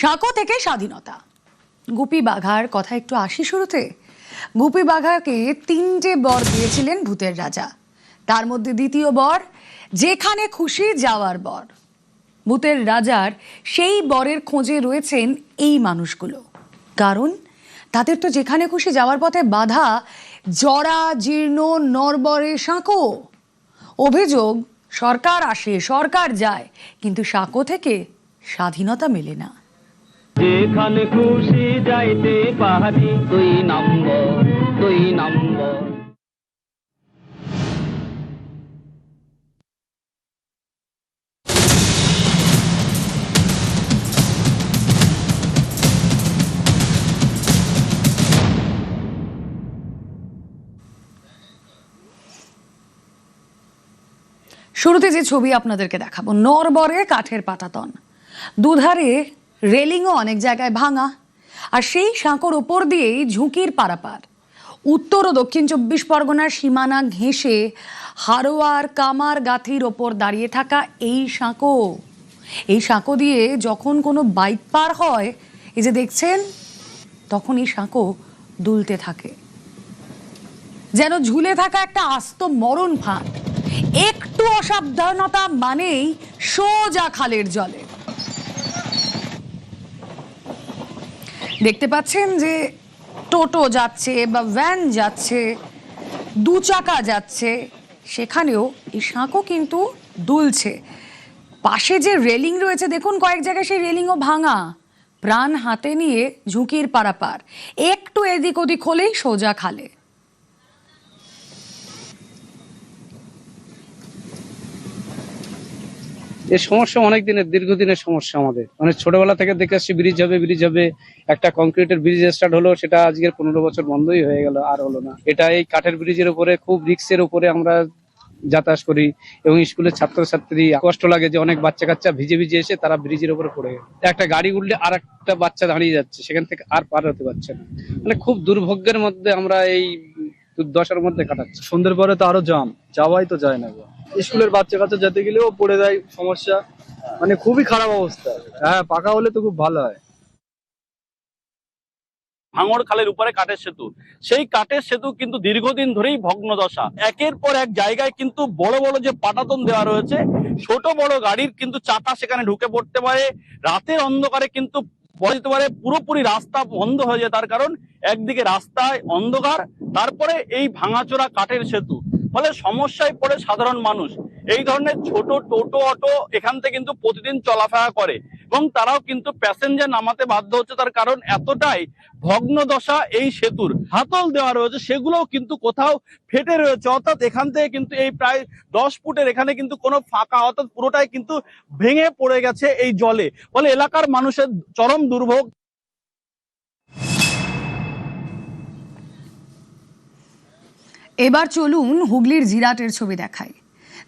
সাঁকো থেকে স্বাধীনতা। গুপি বাঘার কথা একটু আসি শুরুতে। গুপি বাঘাকে 3টে বর দিয়েছিলেন ভূতের রাজা। তার মধ্যে দ্বিতীয় বর যেখানে খুশি যাওয়ার বর। ভূতের রাজার সেই বরের খোঁজে রয়েছেন এই মানুষগুলো, কারণ তাদের তো যেখানে খুশি যাওয়ার পথে বাধা জরা জীর্ণ নরবরে সাঁকো। অভিযোগ, সরকার আসে সরকার যায়, কিন্তু সাঁকো থেকে স্বাধীনতা মেলে না। যেখানে খুশি যাইতে পারি 2 নম্বর 2 নম্বর। শুরুতে যে ছবি আপনাদেরকে দেখাবো, নরবরে কাঠের পাটাতন, দুধারে রেলিংও অনেক জায়গায় ভাঙা, আর সেই সাঁকোর ওপর দিয়েই ঝুঁকির পারাপার। উত্তর ও দক্ষিণ 24 পরগনার সীমানা ঘেঁষে হারোয়ার কামার গাথির ওপর দাঁড়িয়ে থাকা এই সাঁকো। এই সাঁকো দিয়ে যখন কোনো বাইক পার হয়, এই যে দেখছেন, তখন এই সাঁকো দুলতে থাকে, যেন ঝুলে থাকা একটা আস্ত মরণ ফাঁদ। একটু অসাবধানতা মানেই সোজা খালের জলে। দেখতে পাচ্ছেন যে টোটো যাচ্ছে বা ভ্যান যাচ্ছে, 2 চাকা যাচ্ছে, সেখানেও এই সাঁকো কিন্তু দুলছে। পাশে যে রেলিং রয়েছে দেখুন, কয়েক জায়গায় সেই রেলিংও ভাঙা। প্রাণ হাতে নিয়ে ঝুঁকির পারাপার, একটু এদিক ওদিক হলেই সোজা খালে। এই সমস্যা অনেক দিনের, দীর্ঘদিনের সমস্যা আমাদের। মানে ছোটবেলা থেকে দেখে আসছি ব্রিজ হবে, একটা কংক্রিটের ব্রিজ স্টার্ট হলো, সেটা আজকের 15 বছর বন্ধই হয়ে গেল, আর হলো না। এটা এই কাঠের ব্রিজের উপরে খুব রিক্সের উপরে আমরা যাতায়াত করি, এবং স্কুলের ছাত্রছাত্রী কষ্ট লাগে যে অনেক বাচ্চা কাচ্চা ভিজে ভিজে এসে তারা ব্রিজের উপরে পড়ে গেল। একটা গাড়ি উঠলে আর একটা বাচ্চা দাঁড়িয়ে যাচ্ছে, সেখান থেকে আর পার হতে পারছে না। মানে খুব দুর্ভোগের মধ্যে আমরা এই দুর্দশার মধ্যে কাটাচ্ছি। সন্ধ্যের পরে তো আরো জাম, যাওয়াই তো যায় না। স্কুলের বাচ্চা কাচ্চা যেতে গেলেও পড়ে যায়, সমস্যা, মানে খুবই খারাপ অবস্থা। হ্যাঁ, পাকা হলে তো খুব ভালো হয়। ভাঙড় খালের উপরে কাঠের সেতু, সেই কাঠের সেতু কিন্তু দীর্ঘদিন ধরেই ভগ্নদশা। একের পর এক জায়গায় কিন্তু বড় বড় যে পাটাতন দেওয়া রয়েছে, ছোট বড় গাড়ির কিন্তু চাকা সেখানে ঢুকে পড়তে পারে। রাতের অন্ধকারে কিন্তু বলা যেতে পারে পুরোপুরি রাস্তা বন্ধ হয়ে যায়, তার কারণ একদিকে রাস্তায় অন্ধকার, তারপরে এই ভাঙাচোরা কাঠের সেতু। ফলে সমস্যায় পড়ে সাধারণ মানুষ। এই ধরনের ছোট টোটো অটো এখান থেকে কিন্তু প্রতিদিন চলাফেরা করে, এবং তারাও কিন্তু প্যাসেঞ্জার নামাতে বাধ্য হচ্ছে, তার কারণ এতটাই ভগ্নদশা এই সেতুর। হাতল দেওয়া রয়েছে, সেগুলোও কিন্তু কোথাও ফেটে রয়েছে, অর্থাৎ এখান থেকে কিন্তু এই প্রায় 10 ফুটের এখানে কিন্তু কোনো ফাঁকা, অর্থাৎ পুরোটাই কিন্তু ভেঙে পড়ে গেছে এই জলে। ফলে এলাকার মানুষের চরম দুর্ভোগ। এবার চলুন হুগলির জিরাটের ছবি দেখাই।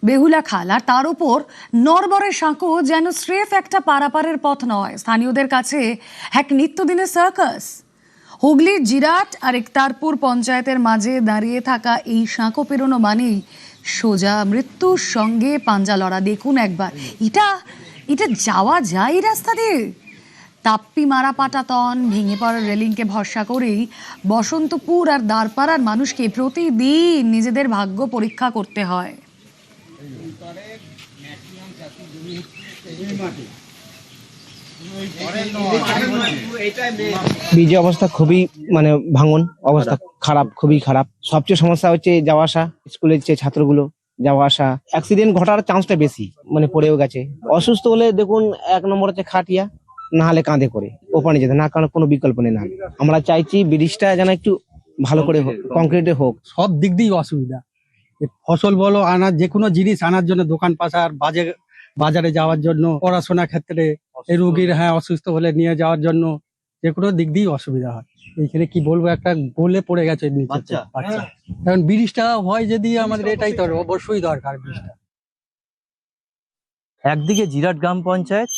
বেহুলা খাল আর তার উপর নরবরের সাঁকো যেন স্রেফ একটা পারাপারের পথ নয়, স্থানীয়দের কাছে এক নিত্যদিনের সার্কাস। হুগলির জিরাট আর একতারপুর পঞ্চায়েতের মাঝে দাঁড়িয়ে থাকা এই সাঁকো পেরোনো মানেই সোজা মৃত্যুর সঙ্গে পাঞ্জা লড়া। দেখুন একবার, এটা যাওয়া যায় রাস্তা দিয়ে? তাপ্পি মারা পাটাতন, ভেঙে পড়া রেলিংকে ভরসা করেই বসন্তপুর আর দাঁড়পাড়ার মানুষকে প্রতিদিন নিজেদের ভাগ্য পরীক্ষা করতে হয়। ব্রিজের অবস্থা খুবই, মানে ভাঙন অবস্থা খারাপ, খুবই খারাপ। সবচেয়ে সমস্যা হচ্ছে যাওয়া আসা, স্কুলের যে ছাত্রগুলো যাওয়া আসা, অ্যাক্সিডেন্ট ঘটার চান্সটা বেশি, মানে পড়েও গেছে। অসুস্থ হলে দেখুন 1 নম্বর হচ্ছে খাটিয়া, না হলে কাঁধে করে ওপারে যেতে, না কারণ কোনো বিকল্প নেই। না, আমরা চাইছি ব্রিজটা যেন একটু ভালো করে হোক, কংক্রিটে হোক। সব দিক দিয়ে অসুবিধা। ফসল বলো, আনার যে কোনো জিনিস আনার জন্য, দোকান পাশার বাজারে যাওয়ার জন্য, পড়াশোনার ক্ষেত্রে, এই রোগীর অসুস্থ হলে নিয়ে যাওয়ার জন্য, যে কোনো দিক দিয়ে অসুবিধা হয়। এইখানে কি বলবো, একটা গোলে পড়ে গেছে বাচ্চা। কারণ ব্রিজটা হয় যদি আমাদের, এটাই তো অবশ্যই দরকার ব্রিজটা। একদিকে জিরাট গ্রাম পঞ্চায়েত,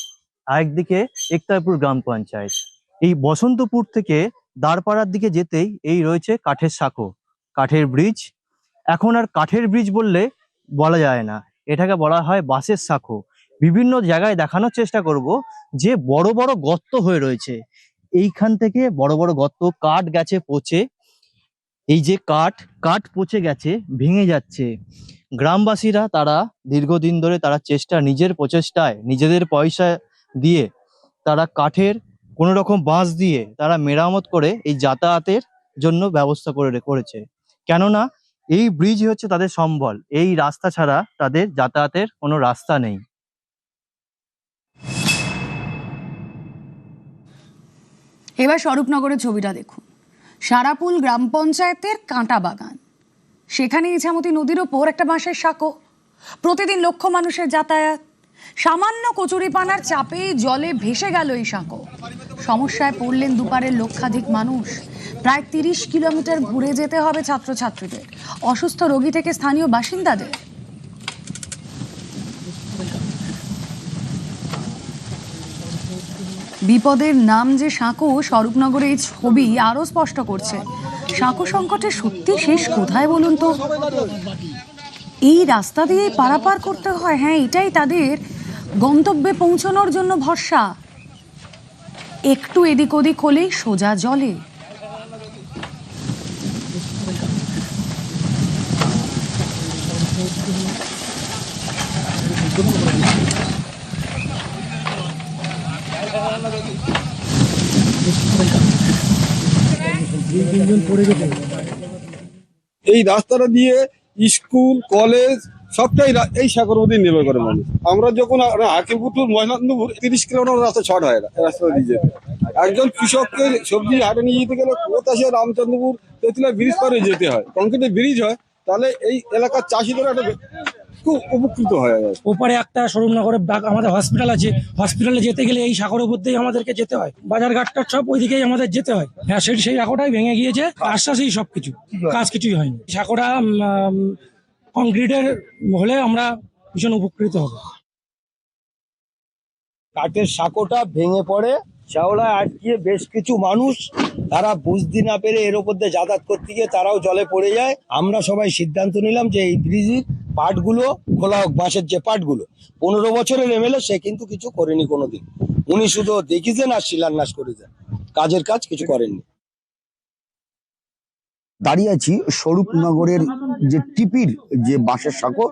আরেকদিকে একতারপুর গ্রাম পঞ্চায়েত। এই বসন্তপুর থেকে দাঁড়পাড়ার দিকে যেতেই এই রয়েছে কাঠের সাঁকো, কাঠের ব্রিজ। এখন আর কাঠের ব্রিজ বললে বলা যায় না, এটাকে বলা হয় বাঁশের সাঁকো। বিভিন্ন জায়গায় দেখানোর চেষ্টা করব যে বড় বড় গর্ত হয়ে রয়েছে। এইখান থেকে বড় বড় গর্ত, কাঠ গেছে পচে, এই যে কাঠ পচে গেছে, ভেঙে যাচ্ছে। গ্রামবাসীরা তারা দীর্ঘদিন ধরে তারা নিজের প্রচেষ্টায়, নিজেদের পয়সা দিয়ে তারা কাঠের কোনো রকম বাঁশ দিয়ে তারা মেরামত করে এই যাতায়াতের জন্য ব্যবস্থা করেছে। কেননা এই ব্রিজ হচ্ছে তাদের সম্বল, এই রাস্তা ছাড়া তাদের যাতায়াতের কোনো রাস্তা নেই। এবার স্বরূপনগরের ছবিটা দেখুন। সারাপুল গ্রাম পঞ্চায়েতের কাঁটা বাগান, সেখানে ইছামতি নদীর ওপর একটা বাঁশের সাঁকো। প্রতিদিন লক্ষ মানুষের যাতায়াত। সামান্য কচুরিপানার চাপেই জলে ভেসে গেল এই সাঁকো। সমস্যায় পড়লেন দুপারের লক্ষাধিক মানুষ। প্রায় 30 কিলোমিটার ঘুরে যেতে হবে ছাত্রছাত্রীদের, অসুস্থ রোগী থেকে স্থানীয় বাসিন্দাদের। বিপদের নাম যে সাঁকো, স্বরূপনগরে এই ছবি আরো স্পষ্ট করছে। সাঁকো সংকটের সত্যি শেষ কোথায় বলুন তো? এই রাস্তা দিয়ে পারাপার করতে হয়। হ্যাঁ, এটাই তাদের গন্তব্যে পৌঁছানোর জন্য ভরসা। একটু এদিক ওদিক হলেই সোজা জলে। এই রাস্তাটা দিয়ে স্কুল, কলেজ সবটাই এই সাঁকোর মধ্যে নির্ভর করে মানুষ। আমরা যখন হাকিমপুর টু ময়নাতপুর 30 কিলোমিটার রাস্তা শর্ট হয় না, রাস্তা দিয়ে যেতে। একজন কৃষককে সবজি হাটে নিয়ে যেতে গেলে কোথায় রামচন্দ্রপুর তেতুলা ব্রিজ পারে যেতে হয়। কংক্রিটের ব্রিজ হয়, তাহলে এই এলাকার চাষিদের একটা খুব উপকৃত হয়। ওপারে একটা স্বরূপনগরে আমাদের হসপিটাল আছে, হসপিটালে যেতে গেলে এই সাঁকোর উপর দিয়ে আমাদেরকে যেতে হয়। বাজার ঘাটটা সব ওইদিকেই আমাদের যেতে হয়। হ্যাঁ, সেই সাঁকোটাই ভেঙে গিয়েছে, আশ্বাসেই সবকিছু, কাজ কিছুই হয়নি। সাঁকোটা কংক্রিটের হলে আমরা ভীষণ উপকৃত হব। কাঠের সাঁকোটা ভেঙে পড়ে, শ্যাওলায় আটকিয়ে বেশ কিছু মানুষ তারা বুঝতে না পেরে এর ওপর দিয়ে যাতায়াত করতে গিয়ে তারাও জলে পড়ে যায়। আমরা সবাই সিদ্ধান্ত নিলাম যে এই ব্রিজের পার্টগুলো খোলা হোক, বাঁশের যে পার্টগুলো। 15 বছরের এমএলএ, সে কিন্তু কিছু করেনি কোনোদিন। উনি শুধু দেখিয়েছেন আর শিলান্যাস করেছেন, কাজের কাজ কিছু করেননি। দাঁড়িয়ে আছি স্বরূপনগরের যে টিপির যে বাঁশের সাঁকো,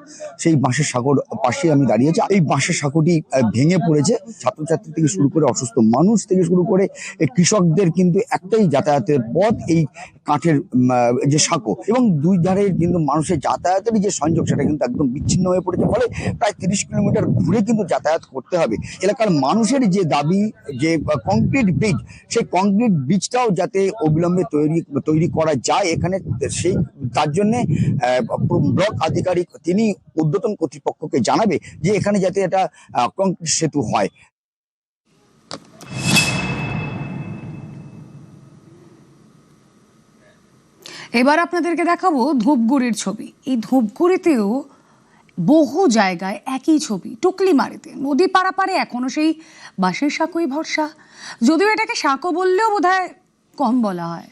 সেই বাঁশের সাঁকোর পাশে আমি দাঁড়িয়ে আছি। এই বাঁশের সাঁকোটি ভেঙে পড়েছে। ছাত্রছাত্রী থেকে শুরু করে অসুস্থ মানুষ থেকে শুরু করে কৃষকদের কিন্তু একটাই যাতায়াতের পথ এই কাঠের যে সাঁকো, এবং দুই ধারে কিন্তু মানুষের যাতায়াতের যে সংযোগ সেটা কিন্তু একদম বিচ্ছিন্ন হয়ে পড়েছে। ফলে প্রায় 30 কিলোমিটার ঘুরে কিন্তু যাতায়াত করতে হবে। এলাকার মানুষের যে দাবি যে কংক্রিট ব্রিজ, সেই কংক্রিট ব্রিজটাও যাতে অবিলম্বে তৈরি করা যায় এখানে, সেই তার জন্য ব্লক আধিকারিক তিনি ঊর্ধ্বতন কর্তৃপক্ষকে জানাবে যে এখানে যাতে এটা কংক্রিট সেতু হয়। এবার আপনাদেরকে দেখাবো ধূপগুড়ির ছবি। এই ধূপগুড়িতেও বহু জায়গায় একই ছবি। টুকলিমারিতে নদী পারাপারে এখনো সেই বাঁশের সাঁকোই ভরসা। যদিও এটাকে সাঁকো বললেও বোধহয় কম বলা হয়।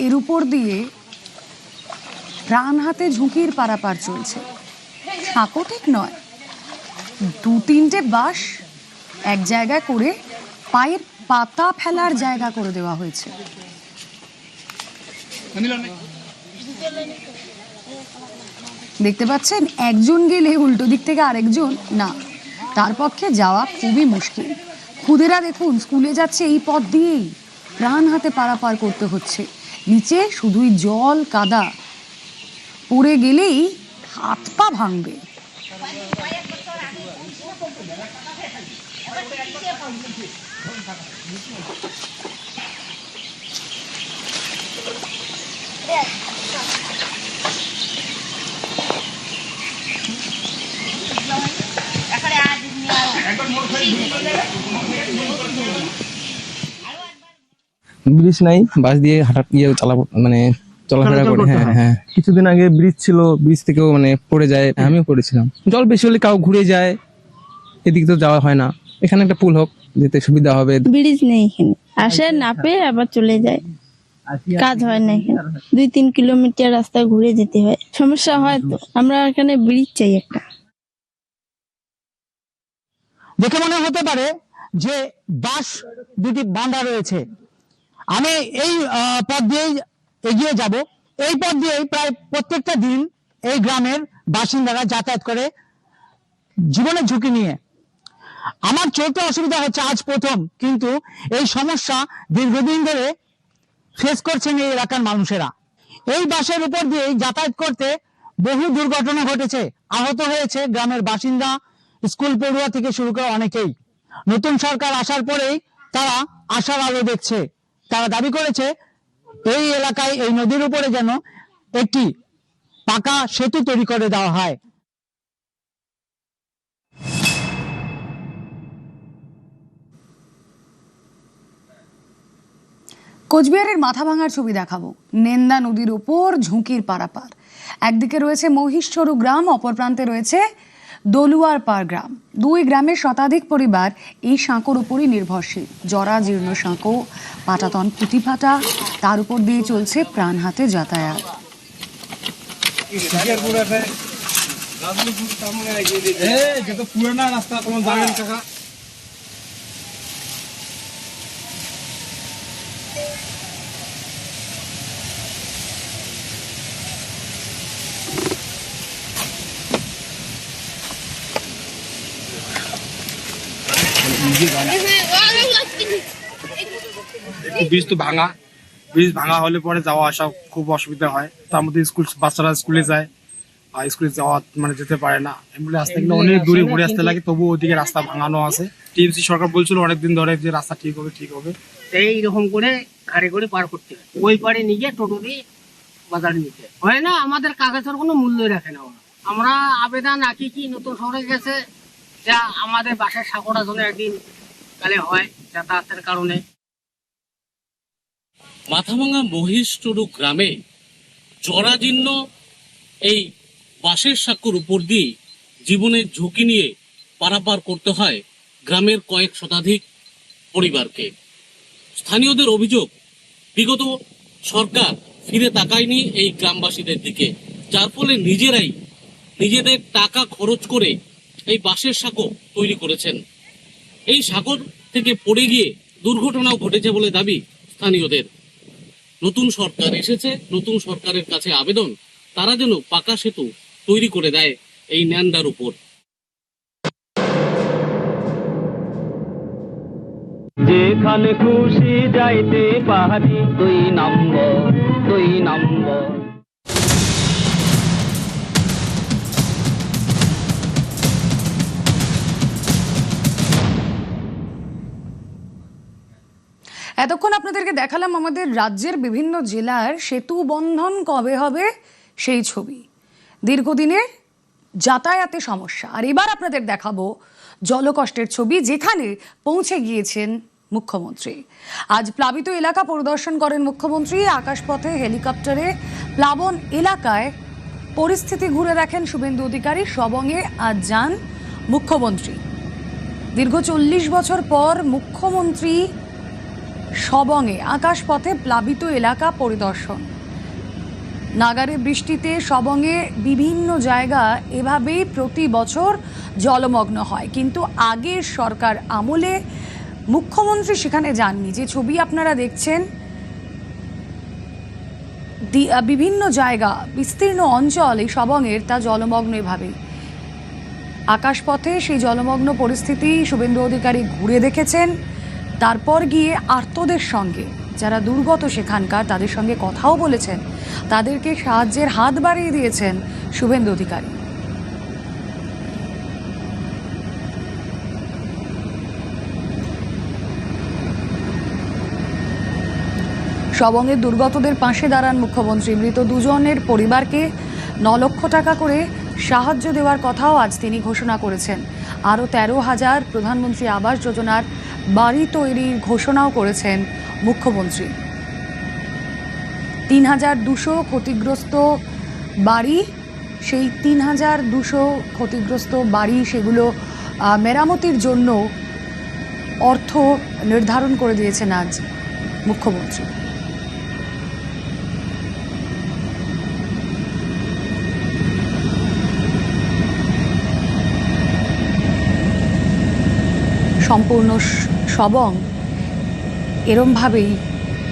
এর উপর দিয়ে প্রাণ হাতে ঝুঁকির পারাপার চলছে। সাঁকো ঠিক নয়, 2-3টে বাঁশ এক জায়গায় করে পায়ের পাতা ফেলার জায়গা করে দেওয়া হয়েছে। দেখতে পাচ্ছেন, একজন গেলে উল্টো দিক থেকে আরেকজন না, তার পক্ষে যাওয়া খুবই মুশকিল। খুদেরা দেখুন স্কুলে যাচ্ছে এই পথ দিয়েই, প্রাণ হাতে পারাপার করতে হচ্ছে। নিচে শুধুই জল কাদা, পড়ে গেলেই হাত পা ভাঙবে। ব্রিজ নাই, বাস দিয়ে চালাবো, মানে চলাফেরা করে। হ্যাঁ হ্যাঁ, কিছুদিন আগে ব্রিজ ছিল, ব্রিজ থেকেও মানে পড়ে যায়, আমিও পড়েছিলাম। জল বেশি হলে কাউ ঘুরে যায়, এদিকে তো যাওয়া হয় না। এখানে একটা পুল হোক, যেতে সুবিধা হবে। ব্রিজ নেই এখানে, আসে নাপে আবার চলে যায়, কাজ হয় না এখানে। 2-3 কিলোমিটার রাস্তা ঘুরে যেতে হয়, সমস্যা হয় তো। আমরা এখানে ব্রিজ চাই একটা। দেখে মনে হতে পারে যে বাঁশ দুটি বাঁধা রয়েছে। আমি এই পথ দিয়েই এগিয়ে যাব। এই পথ দিয়েই প্রায় প্রত্যেকটা দিন এই গ্রামের বাসিন্দারা যাতায়াত করে জীবনের ঝুঁকি নিয়ে। আমার চলতে অসুবিধা হচ্ছে আজ প্রথম, কিন্তু এই সমস্যা দীর্ঘদিন ধরে ফেস করছেন এই এলাকার মানুষেরা। এই বাসের উপর দিয়ে যাতায়াত করতে বহু দুর্ঘটনা ঘটেছে, আহত হয়েছে গ্রামের বাসিন্দা, স্কুল পড়ুয়া থেকে শুরু করে অনেকেই। নতুন সরকার আসার পরেই তারা আশার আলো দেখছে। তারা দাবি করেছে এই এলাকায় এই নদীর উপরে যেন একটি পাকা সেতু তৈরি করে দেওয়া হয়। কোচবিহারের মাথাভাঙার ছবি দেখাবো। নেন্দা নদীর উপর ঝুঁকির পারাপার। একদিকে রয়েছে মহিষচরু গ্রাম, অপর প্রান্তে রয়েছে দলুয়ার পাড় গ্রাম। দুই গ্রামের শতাধিক পরিবার এই সাঁকোর উপরই নির্ভরশীল। জরা জীর্ণ সাঁকো, পাটাতন পুঁতি ফাটা, তার উপর দিয়ে চলছে প্রাণ হাতে যাতায়াত। পুরানা রাস্তা তোমার জানেন কাকা। ব্রিজ তো ভাঙা, ব্রিজ ভাঙা হলে পরে যাওয়া আসা খুব অসুবিধা হয়। তার মধ্যে স্কুল বাচ্চারা স্কুলে যায়, আর স্কুলে যাওয়া মানে যেতে পারে না। অ্যাম্বুলেন্স আসতে গেলে অনেক দূরে ঘুরে আসতে লাগে, তবু ওইদিকে রাস্তা ভাঙানো আছে। টিএমসি সরকার বলছিল অনেকদিন ধরে যে রাস্তা ঠিক হবে ঠিক হবে। এইরকম করে গাড়ি করে পার করতে হয়, ওই পারে নিয়ে টোটো দিয়ে বাজারে নিতে হয় না। আমাদের কাগজের কোনো মূল্যই রাখে না ওরা। আমরা আবেদন রাখি কি নতুন শহরে গেছে যা আমাদের বাসার সাঁকোটা জন্য একদিন কালে হয় যাতায়াতের কারণে। মাথাভাঙা মহিষচরু গ্রামে জরাজীর্ণ এই বাঁশের সাঁকোর উপর দিয়ে জীবনের ঝুঁকি নিয়ে পারাপার করতে হয় গ্রামের কয়েক শতাধিক পরিবারকে। স্থানীয়দের অভিযোগ, বিগত সরকার ফিরে তাকায়নি এই গ্রামবাসীদের দিকে, যার ফলে নিজেরাই নিজেদের টাকা খরচ করে এই বাঁশের সাঁকো তৈরি করেছেন। এই সাঁকোর থেকে পড়ে গিয়ে দুর্ঘটনাও ঘটেছে বলে দাবি স্থানীয়দের। নতুন সরকার এসেছে, নতুন সরকারের কাছে আবেদন তারা যেন পাকা সেতু তৈরি করে দেয় এই ন্যান্দার উপর। যেখানে খুশি যাইতে পারি, 2 নম্বর 2 নম্বর। এতক্ষণ আপনাদেরকে দেখালাম আমাদের রাজ্যের বিভিন্ন জেলার সেতু বন্ধন কবে হবে সেই ছবি, দীর্ঘদিনের যাতায়াতে সমস্যা। আর এবার আপনাদের দেখাবো জলকষ্টের ছবি, যেখানে পৌঁছে গিয়েছেন মুখ্যমন্ত্রী। আজ প্লাবিত এলাকা পরিদর্শন করেন মুখ্যমন্ত্রী। আকাশপথে হেলিকপ্টারে প্লাবন এলাকায় পরিস্থিতি ঘুরে দেখেন শুভেন্দু অধিকারী। সবংয়ে আজ যান মুখ্যমন্ত্রী। দীর্ঘ 40 বছর পর মুখ্যমন্ত্রী সবংয়ে আকাশপথে প্লাবিত এলাকা পরিদর্শন। নাগারে বৃষ্টিতে সবংয়ে বিভিন্ন জায়গা এভাবেই প্রতি বছর জলমগ্ন হয়, কিন্তু আগের সরকার আমলে মুখ্যমন্ত্রী সেখানে যাননি। যে ছবি আপনারা দেখছেন, বিভিন্ন জায়গা বিস্তীর্ণ অঞ্চল এই সবংয়ের, তা জলমগ্ন এভাবেই। আকাশপথে সেই জলমগ্ন পরিস্থিতি শুভেন্দু অধিকারী ঘুরে দেখেছেন। তারপর গিয়ে আর্তদের সঙ্গে, যারা দুর্গত সেখানকার, তাদের সঙ্গে কথাও বলেছেন, তাদেরকে সাহায্যের হাত বাড়িয়ে দিয়েছেন শুভেন্দু অধিকারী। সবংয়ের দুর্গতদের পাশে দাঁড়ান মুখ্যমন্ত্রী। মৃত দুজনের পরিবারকে 9 লক্ষ টাকা করে সাহায্য দেওয়ার কথাও আজ তিনি ঘোষণা করেছেন। আরও 13,000 প্রধানমন্ত্রী আবাস যোজনার বাড়ি তৈরির ঘোষণাও করেছেন মুখ্যমন্ত্রী। 3,200 ক্ষতিগ্রস্ত বাড়ি, সেই 3,200 ক্ষতিগ্রস্ত বাড়ি সেগুলো মেরামতির জন্য অর্থ নির্ধারণ করে দিয়েছেন আজ মুখ্যমন্ত্রী। সম্পূর্ণ সবং এরমভাবেই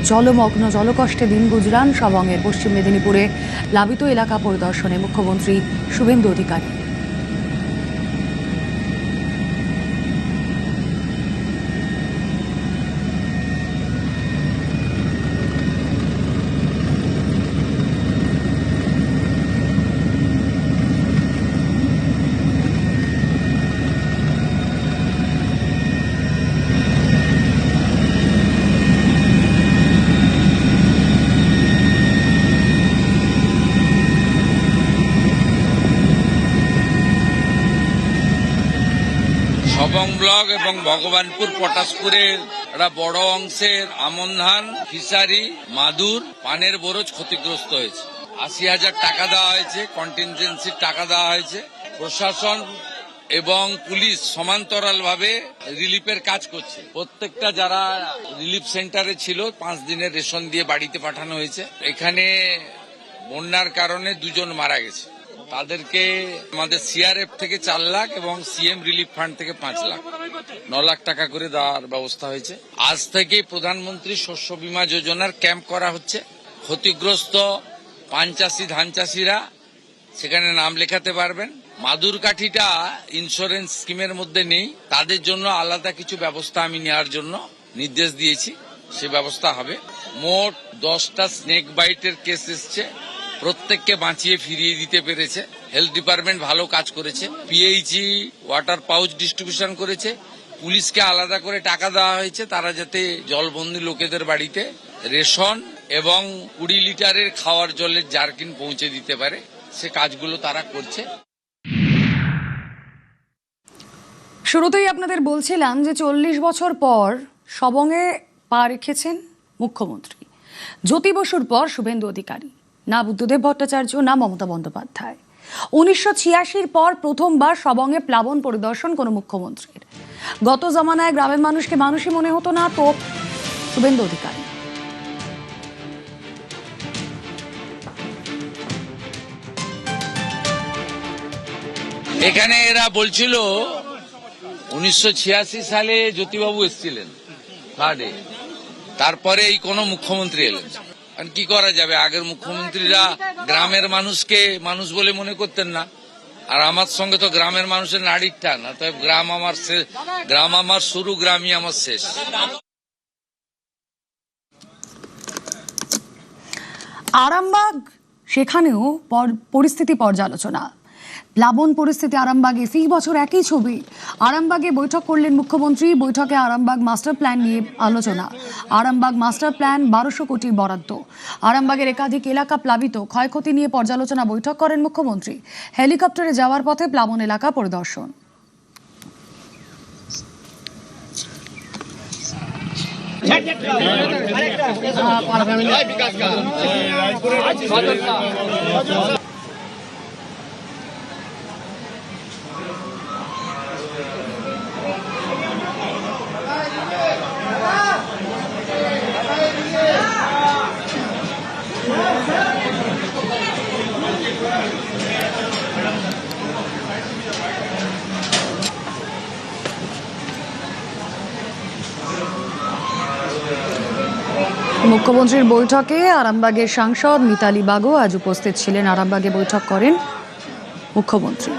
জলমগ্ন জলকষ্টে দিন গুজরান সবংয়ের পশ্চিম মেদিনীপুরে প্লাবিত এলাকা পরিদর্শনে মুখ্যমন্ত্রী শুভেন্দু অধিকারী। সবং ব্লক এবং ভগবানপুর পটাশপুরের একটা বড় অংশের আমন ধান, ফিশারি, মাদুর, পানের বরজ ক্ষতিগ্রস্ত হয়েছে। ৮০,০০০ টাকা দেওয়া হয়েছে, কন্টিনজেন্সির টাকা দেওয়া হয়েছে। প্রশাসন এবং পুলিশ সমান্তরালভাবে রিলিফের কাজ করছে। প্রত্যেকটা যারা রিলিফ সেন্টারে ছিল 5 দিনের রেশন দিয়ে বাড়িতে পাঠানো হয়েছে। এখানে বন্যার কারণে 2 জন মারা গেছে, তাদেরকে আমাদের সিআরএফ থেকে 4 লাখ এবং সিএম রিলিফ ফান্ড থেকে 5 লাখ, 9 লাখ টাকা করে দেওয়ার ব্যবস্থা হয়েছে। আজ থেকে প্রধানমন্ত্রী শস্য বীমা যোজনার ক্যাম্প করা হচ্ছে। ক্ষতিগ্রস্ত পান চাষি, ধান চাষিরা সেখানে নাম লেখাতে পারবেন। মাদুর কাঠিটা ইন্স্যুরেন্স স্কিমের মধ্যে নেই, তাদের জন্য আলাদা কিছু ব্যবস্থা আমি নেওয়ার জন্য নির্দেশ দিয়েছি, সে ব্যবস্থা হবে। মোট 10টা স্নেক বাইটের কেস এসছে, প্রত্যেককে বাঁচিয়ে ফিরিয়ে দিতে পেরেছে। হেলথ ডিপার্টমেন্ট ভালো কাজ করেছে। পিএইচই ওয়াটার পাউচ ডিস্ট্রিবিউশন করেছে। পুলিশকে আলাদা করে টাকা দেওয়া হয়েছে, তারা যাতে জলবন্দী লোকেদের বাড়িতে রেশন এবং 20 লিটারের খাওয়ার জলের জারকিন পৌঁছে দিতে পারে, সে কাজগুলো তারা করছে। শুরুতেই আপনাদের বলছিলাম যে 40 বছর পর সবংয়ে পা রেখেছেন মুখ্যমন্ত্রী। জ্যোতি বসুর পর শুভেন্দু অধিকারী, না বুদ্ধদেব ভট্টাচার্য, না মমতা বন্দ্যোপাধ্যায়। 1986 পর প্রথমবার সবংয়ে প্লাবন পরিদর্শন কোনো মুখ্যমন্ত্রীর। গত জমানায় গ্রামের মানুষকে মানুষই মনে হতো না, তো শুভেন্দু অধিকারী। এখানে এরা বলছিল 1986 সালে জ্যোতিবাবু এসেছিলেন থার্ডে, তারপরে এই কোন মুখ্যমন্ত্রী এলেন। কি করা যাবে, আগের মুখ্যমন্ত্রীরা গ্রামের মানুষকে মানুষ বলে মনে করতেন না। আর আমার সঙ্গে তো গ্রামের মানুষের নাড়ির টান, অতএব গ্রাম আমার শেষ, গ্রাম আমার শুরু, গ্রামই আমার শেষ। আরামবাগ, সেখানেও পরিস্থিতি পর্যালোচনা। প্লাবন পরিস্থিতি আরামবাগে, সেই বছর একই ছবি। আরামবাগে বৈঠক করলেন মুখ্যমন্ত্রী। বৈঠকে আরামবাগ মাস্টার প্ল্যান নিয়ে আলোচনা। আরামবাগ মাস্টার প্ল্যান 1200 কোটির বরাদ্দ। আরামবাগের একাধিক এলাকা প্লাবিত, ক্ষয়ক্ষতি নিয়ে পর্যালোচনা বৈঠক করেন মুখ্যমন্ত্রী। হেলিকপ্টারে যাওয়ার পথে প্লাবন এলাকা পরিদর্শন। মুখ্যমন্ত্রীর বৈঠকে আরামবাগের সাংসদ মিতালি বাগো আজ উপস্থিত ছিলেন। আরামবাগে বৈঠক করেন মুখ্যমন্ত্রী।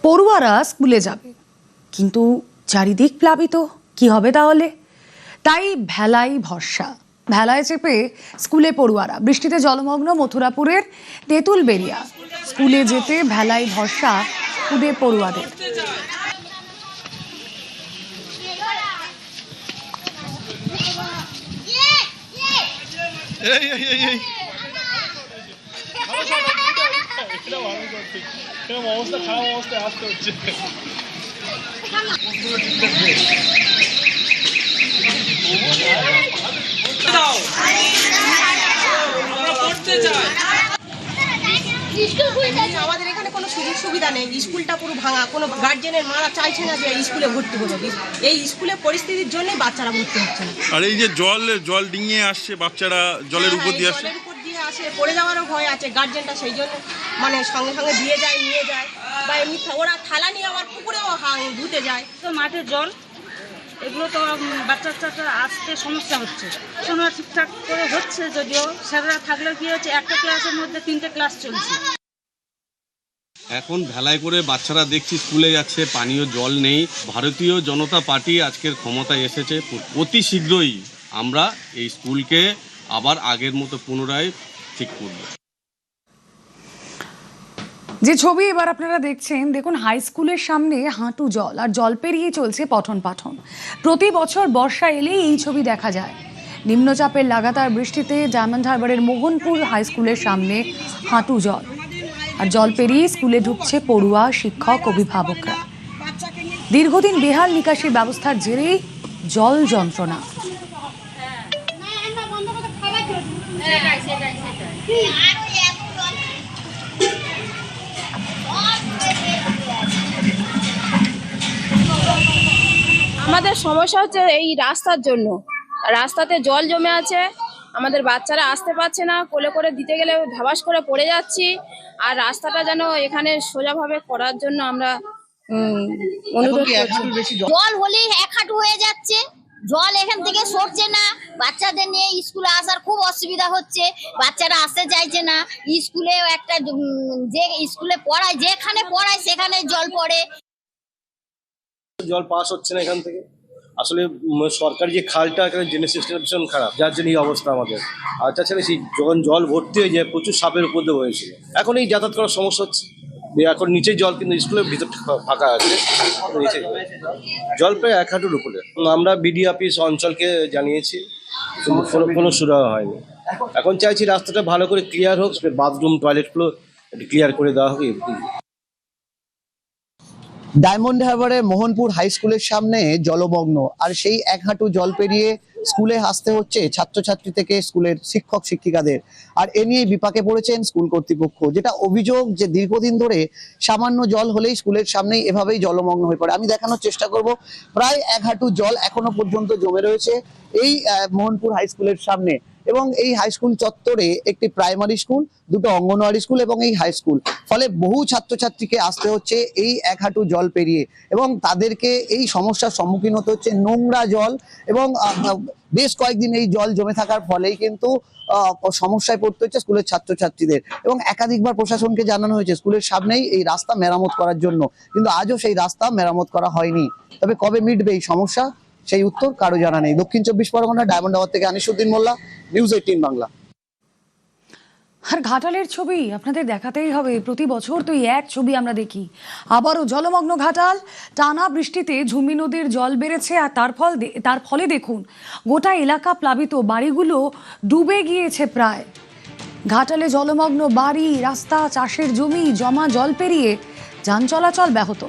পড়ুয়ারা স্কুলে যাবে, কিন্তু চারিদিক প্লাবিত, কি হবে তাহলে? তাই ভেলাই ভরসা। ভেলায় চেপে স্কুলে পড়ুয়ারা। বৃষ্টিতে জলমগ্ন মথুরাপুরের তেঁতুলবেড়িয়া। স্কুলে যেতে ভেলাই ভরসা খুদে পড়ুয়াদের। অবস্থা খারাপ, অবস্থায় আসতে হচ্ছে। আমাদের এখানে কোনো সুযোগ সুবিধা নেই, স্কুলটা পুরো ভাঙা, কোনো গার্জেনের মারা চাইছে না যে স্কুলে ভর্তি হবে। এই স্কুলের পরিস্থিতির জন্যই বাচ্চারা ভর্তি হচ্ছে না। আর এই যে জল ডিঙিয়ে আসছে, বাচ্চারা জলের উপর দিয়ে আসছে, জলের উপর দিয়ে আসে, পড়ে যাওয়ারও ভয় আছে, গার্জেনটা সেই জন্য মানে সঙ্গে সঙ্গে দিয়ে যায়, নিয়ে যায়, বা এমনি ওরা থালা নিয়ে আবার পুকুরেও ধুতে যায়। তো মাঠের জল এগুলো তো বাচ্চা বাচ্চাটা আসতে সমস্যা হচ্ছে, পড়াশোনা ঠিকঠাক করে হচ্ছে, যদিও স্যাররা থাকলেও কি হচ্ছে একটা ক্লাসের মধ্যে 3টে ক্লাস চলছে। এখন ভেলায় করে বাচ্চারা দেখছি স্কুলে যাচ্ছে, পানীয় জল নেই। ভারতীয় জনতা পার্টি আজকের ক্ষমতায় এসেছে, অতি শীঘ্রই আমরা এই স্কুলকে আবার আগের মতো পুনরায় ঠিক করব। যে ছবি এবার আপনারা দেখছেন, দেখুন হাই স্কুলের সামনে হাঁটু জল আর জল পেরিয়ে চলছে পঠন পাঠন। প্রতি বছর বর্ষা এলেই এই ছবি দেখা যায়। নিম্নচাপের লাগাতার বৃষ্টিতে ডায়মন্ড হারবারের মোহনপুর হাই স্কুলের সামনে হাঁটু জল, আর জল পেরিয়ে স্কুলে ঢুকছে পড়ুয়া, শিক্ষক, অভিভাবকরা। দীর্ঘদিন বেহাল নিকাশি ব্যবস্থার জেরেই জল যন্ত্রণা। আমাদের সমস্যা হচ্ছে এই রাস্তার জন্য, রাস্তাতে জল জমে আছে, আমাদের বাচ্চারা আসতে পারছে না, কোলে করে দিতে গেলে ধাবাস করে পড়ে যাচ্ছি। আর রাস্তাটা যেন এখানে সোজাভাবে করার জন্য আমরা অনুরোধ করছি। জল হলেই এক হাঁটু হয়ে যাচ্ছে, জল এখান থেকে সরছে না, বাচ্চাদের নিয়ে স্কুলে আসার খুব অসুবিধা হচ্ছে, বাচ্চারা আসতে চাইছে না। স্কুলে একটা যে স্কুলে পড়ায়, যেখানে পড়ায় সেখানে জল পড়ে, জল পাস হচ্ছে না এখান থেকে। আসলে সরকারি যে খালটা এখানে ড্রেনেজ সিস্টেম ভীষণ খারাপ, যার জন্য এই অবস্থা আমাদের। আর তাছাড়া সেই যখন জল ভর্তি হয়ে যায় প্রচুর সাপের উপর দিয়ে হয়েছিল, এখন এই যাতায়াত করার সমস্যা হচ্ছে। এখন নিচে জল, কিন্তু স্কুলের ভিতর ফাঁকা আছে, নিচে জল প্রায় 1 হাঁটুর উপরে। আমরা বিডি অফিস অঞ্চলকে জানিয়েছি, কোনো সুরাহা হয়নি। এখন চাইছি রাস্তাটা ভালো করে ক্লিয়ার হোক, বাথরুম টয়লেটগুলো ক্লিয়ার করে দেওয়া হোক। ডায়মন্ড হারবারের মোহনপুর হাই স্কুলের সামনে জলমগ্ন, আর সেই 1 হাঁটু জল পেরিয়ে স্কুলে আসতে হচ্ছে ছাত্রছাত্রী থেকে স্কুলের শিক্ষক শিক্ষিকাদের। আর এ নিয়ে বিপাকে পড়েছেন স্কুল কর্তৃপক্ষ, যেটা অভিযোগ যে দীর্ঘদিন ধরে সামান্য জল হলেই স্কুলের সামনেই এভাবেই জলমগ্ন হয়ে পড়ে। আমি দেখানোর চেষ্টা করব, প্রায় 1 হাঁটু জল এখনো পর্যন্ত জমে রয়েছে এই মোহনপুর হাই স্কুলের সামনে। এবং এই হাই স্কুল চত্বরে একটি প্রাইমারি স্কুল, 2টো অঙ্গনওয়াড়ি স্কুল এবং এই হাই স্কুল। ফলে বহু ছাত্রছাত্রীকে আসতে হচ্ছে এই 1 হাঁটু জল পেরিয়ে, এবং তাদেরকে এই সমস্যার সম্মুখীন হতে হচ্ছে নোংরা জল। এবং বেশ কয়েকদিন এই জল জমে থাকার ফলেই কিন্তু সমস্যায় পড়তে হচ্ছে স্কুলের ছাত্রছাত্রীদের। এবং একাধিকবার প্রশাসনকে জানানো হয়েছে স্কুলের সামনেই এই রাস্তা মেরামত করার জন্য, কিন্তু আজও সেই রাস্তা মেরামত করা হয়নি। তবে কবে মিটবে এই সমস্যা, সেই উত্তর কারো জানা নেই। দক্ষিণ 24 পরগনা, ডায়মন্ড হারবার থেকে আনিসুদ্দিন মোল্লা, নিউজ 18 বাংলা। আর ঘাটালের ছবি আপনাদের দেখাতেই হবে, প্রতি বছর তো এক ছবি আমরা দেখি। আবারও জলমগ্ন ঘাটাল, টানা বৃষ্টিতে ঝুমি নদীর জল বেড়েছে, আর তার ফলে দেখুন গোটা এলাকা প্লাবিত, বাড়িগুলো ডুবে গিয়েছে প্রায়। ঘাটালে জলমগ্ন বাড়ি, রাস্তা, চাষের জমি, জমা জল পেরিয়ে যান চলাচল ব্যাহত।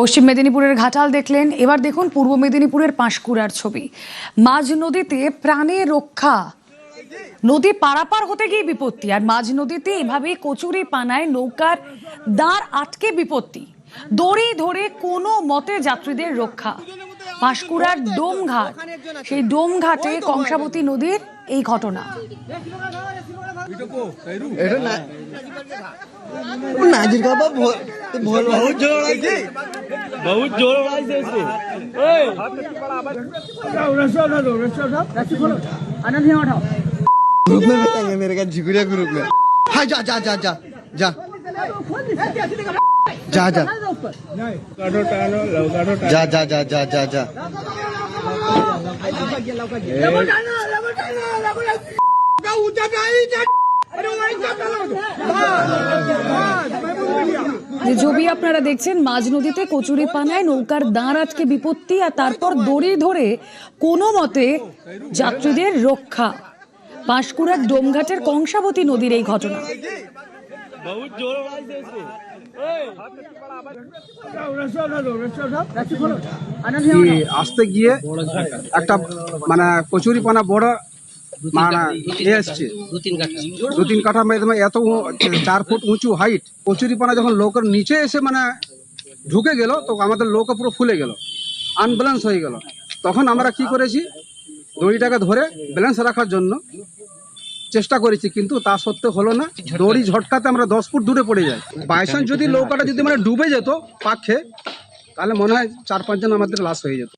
পশ্চিম মেদিনীপুরের ঘাটাল দেখলেন, এবার দেখুন পূর্ব মেদিনীপুরের পাঁশকুড়ার ছবি। মাঝ নদীতে প্রাণে রক্ষা, নদী পারাপার হতে গিয়ে বিপত্তি, আর মাঝ নদীতে এভাবে কচুরি পানায় নৌকার দাঁড় আটকে বিপত্তি। দড়ি ধরে কোনো মতে যাত্রীদের রক্ষা। পাঁশকুড়ার ডোমঘাট, সেই ডোমঘাটে কংসাবতী নদীর এই ঘটনা। बहुत जोर इसको ग्रुप में बैठेंगे मेरे का झिगुरिया ग्रुप में। हाँ जा जा जा जा जा जा जा जा जा जा जा जा जा যে ছবি আপনারা দেখছেন, মাঝ নদীতে কচুরিপানায় নৌকার দাঁড় আটকে বিপত্তি, আর তারপর দড়ি ধরে কোনো মতে যাত্রীদের রক্ষা। পাঁশকুড়ার ডোমঘাটের কংসাবতী নদীর এই ঘটনা। আসতে গিয়ে একটা মানে কচুরিপানা বড় মানে এসছে 2-3 কাঠা এত 4 ফুট উঁচু হাইট কচুরিপানা যখন লোকের নিচে এসে মানে ঢুকে গেল, তো আমাদের নৌকা পুরো ফুলে গেল, আনব্যালেন্স হয়ে গেল। তখন আমরা কি করেছি, দড়িটাকে ধরে ব্যালেন্স রাখার জন্য চেষ্টা করেছি, কিন্তু তা সত্ত্বেও হলো না। দড়ি ঝটকাতে আমরা 10 ফুট দূরে পড়ে যাই। বাইচান্স যদি নৌকাটা যদি মানে ডুবে যেত পাখে, তাহলে মনে হয় 4-5 জন আমাদের লাশ হয়ে যেত।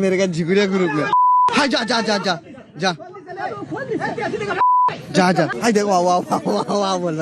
मेरे का झिगुरिया ग्रुप में हाय जा जा जा जा जा जा जा हाय देखो वाह वाह वाह वाह बोल